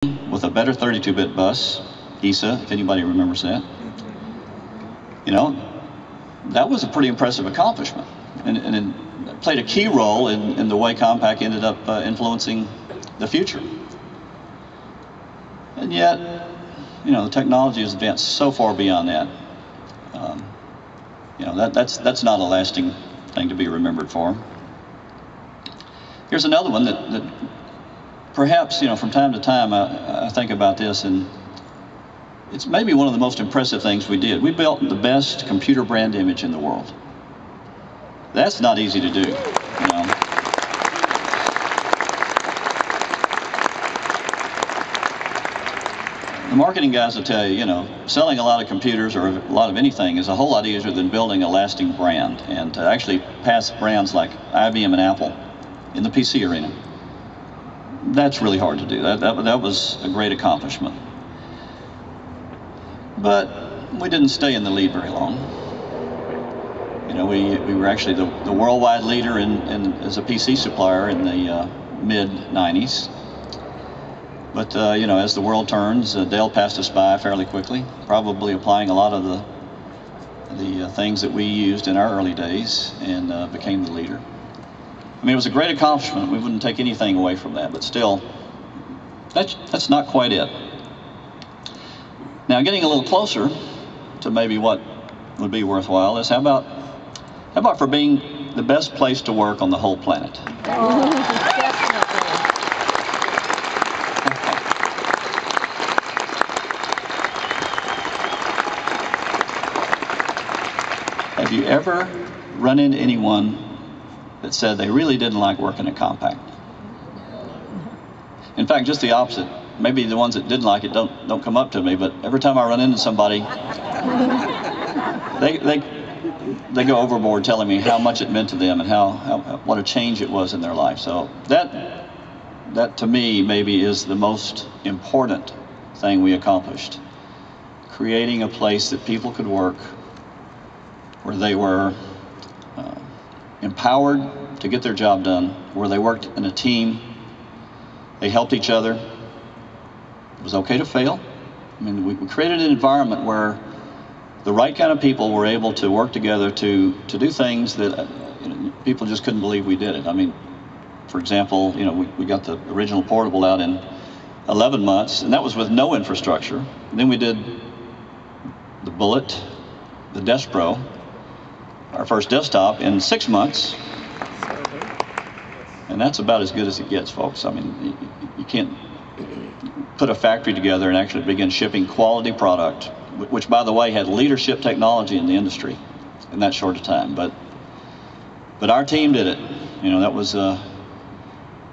with a better 32-bit bus, ESA, if anybody remembers that. You know, that was a pretty impressive accomplishment, and it played a key role in the way Compaq ended up influencing the future. And yet, you know, the technology has advanced so far beyond that. You know, that's not a lasting thing to be remembered for. Here's another one that perhaps, you know, from time to time I think about this, and it's maybe one of the most impressive things we did. We built the best computer brand image in the world. That's not easy to do, you know. The marketing guys will tell you, you know, selling a lot of computers or a lot of anything is a whole lot easier than building a lasting brand. And to actually pass brands like IBM and Apple in the PC arena, that's really hard to do. That was a great accomplishment. But we didn't stay in the lead very long. You know, we were actually the worldwide leader as a PC supplier in the mid-90s. But, you know, as the world turns, Dell passed us by fairly quickly, probably applying a lot of the things that we used in our early days, and became the leader. I mean, it was a great accomplishment. We wouldn't take anything away from that, but still, that's not quite it. Now, getting a little closer to maybe what would be worthwhile is how about for being the best place to work on the whole planet? Have you ever run into anyone that said they really didn't like working at Compaq? In fact, just the opposite. Maybe the ones that didn't like it don't come up to me, but every time I run into somebody, they go overboard telling me how much it meant to them and what a change it was in their life. So that to me maybe is the most important thing we accomplished. Creating a place that people could work where they were empowered to get their job done, where they worked in a team, they helped each other. It was okay to fail. I mean, we created an environment where the right kind of people were able to work together to do things that you know, people just couldn't believe we did it. I mean, for example, you know, we got the original portable out in 11 months, and that was with no infrastructure. And then we did the Bullet, the Desk Pro, our first desktop, in 6 months. And that's about as good as it gets, folks. I mean, you can't put a factory together and actually begin shipping quality product, which, by the way, had leadership technology in the industry in that short a time. But our team did it. You know, that was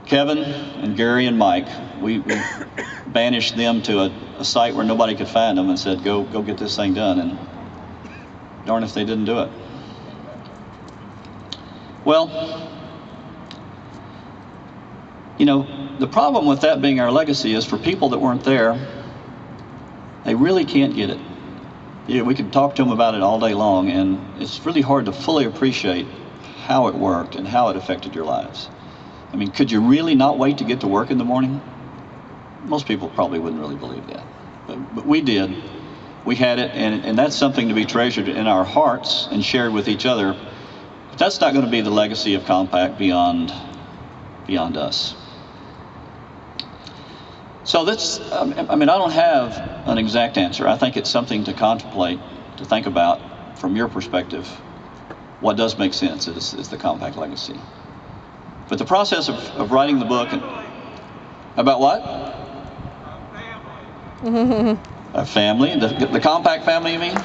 Kevin and Gary and Mike. We banished them to a site where nobody could find them and said, go get this thing done. And darn if they didn't do it. Well, you know, the problem with that being our legacy is for people that weren't there, they really can't get it. Yeah, we could talk to them about it all day long, and it's really hard to fully appreciate how it worked and how it affected your lives. I mean, could you really not wait to get to work in the morning? Most people probably wouldn't really believe that, but we did. We had it, and that's something to be treasured in our hearts and shared with each other. But that's not going to be the legacy of Compaq beyond us. So that's, I mean, I don't have an exact answer. I think it's something to contemplate, to think about from your perspective. What does make sense is the Compaq legacy. But the process of writing the book, about what? A family. The Compaq family, you mean?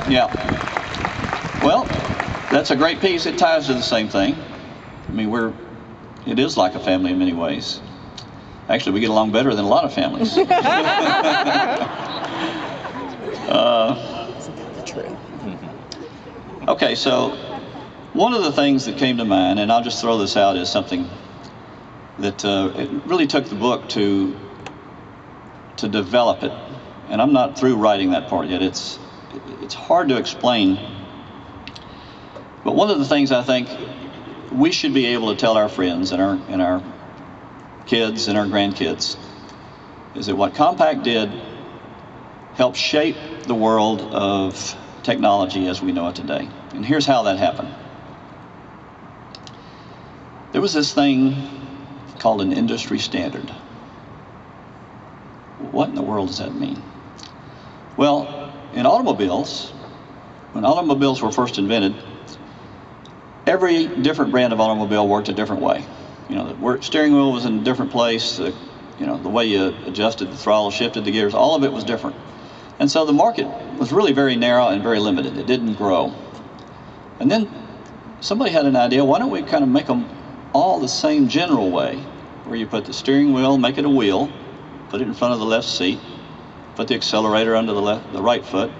Yeah. Well, that's a great piece. It ties to the same thing. I mean, it is like a family in many ways. Actually, we get along better than a lot of families. Isn't that the truth? Okay, so one of the things that came to mind, and I'll just throw this out as something that it really took the book to develop it. And I'm not through writing that part yet. It's hard to explain. But one of the things I think we should be able to tell our friends and our kids and our grandkids is that what Compaq did helped shape the world of technology as we know it today. And here's how that happened. There was this thing called an industry standard. What in the world does that mean? Well, in automobiles, when automobiles were first invented, every different brand of automobile worked a different way. You know, the steering wheel was in a different place. The way you adjusted the throttle, shifted the gears, all of it was different. And so the market was really very narrow and very limited. It didn't grow. And then somebody had an idea, why don't we kind of make them all the same general way, where you put the steering wheel, make it a wheel, put it in front of the left seat, put the accelerator under the right foot,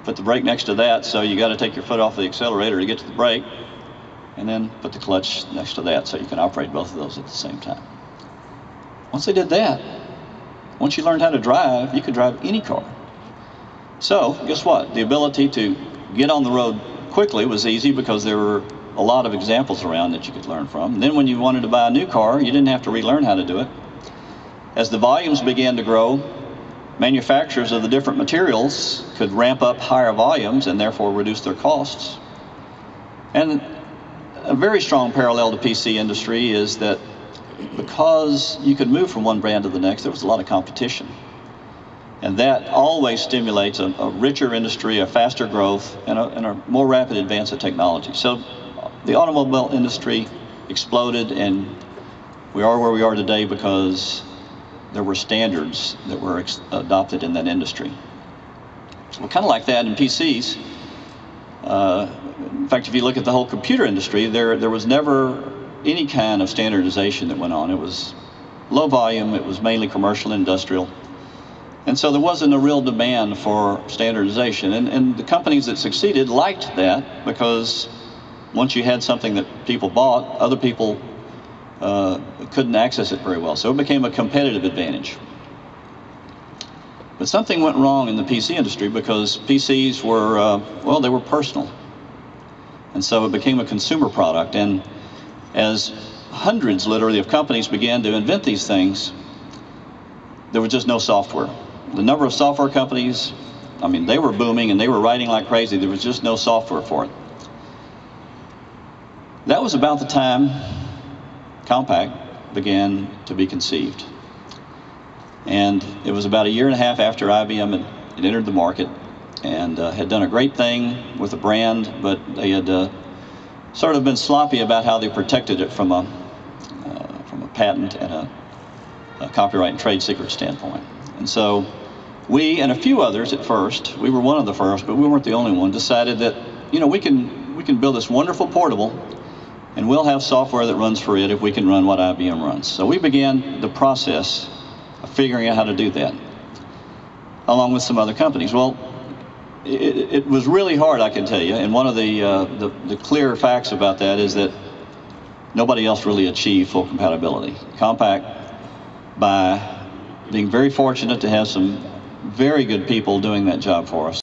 put the brake next to that, so you got to take your foot off the accelerator to get to the brake, and then put the clutch next to that so you can operate both of those at the same time. Once they did that, once you learned how to drive, you could drive any car. So, guess what? The ability to get on the road quickly was easy because there were a lot of examples around that you could learn from. And then when you wanted to buy a new car, you didn't have to relearn how to do it. As the volumes began to grow, manufacturers of the different materials could ramp up higher volumes and therefore reduce their costs. And a very strong parallel to PC industry is that because you could move from one brand to the next, there was a lot of competition. And that always stimulates a richer industry, a faster growth, and a more rapid advance of technology. So the automobile industry exploded, and we are where we are today because there were standards that were adopted in that industry. Well, kind of like that in PCs. In fact, if you look at the whole computer industry, there was never any kind of standardization that went on. It was low volume, it was mainly commercial and industrial. And so there wasn't a real demand for standardization. And the companies that succeeded liked that because once you had something that people bought, other people couldn't access it very well. So it became a competitive advantage. But something went wrong in the PC industry because PCs were, they were personal. And so it became a consumer product. And as hundreds, literally, of companies began to invent these things, there was just no software. The number of software companies, I mean, they were booming and they were writing like crazy. There was just no software for it. That was about the time Compaq began to be conceived. And it was about a year and a half after IBM had entered the market and had done a great thing with the brand, but they had sort of been sloppy about how they protected it from a patent and a copyright and trade secret standpoint. And so we and a few others at first, we were one of the first, but we weren't the only one, decided that, we can build this wonderful portable and we'll have software that runs for it if we can run what IBM runs. So we began the process of figuring out how to do that, along with some other companies. Well, it was really hard, I can tell you, and one of the clear facts about that is that nobody else really achieved full compatibility. Compaq, by being very fortunate to have some very good people doing that job for us,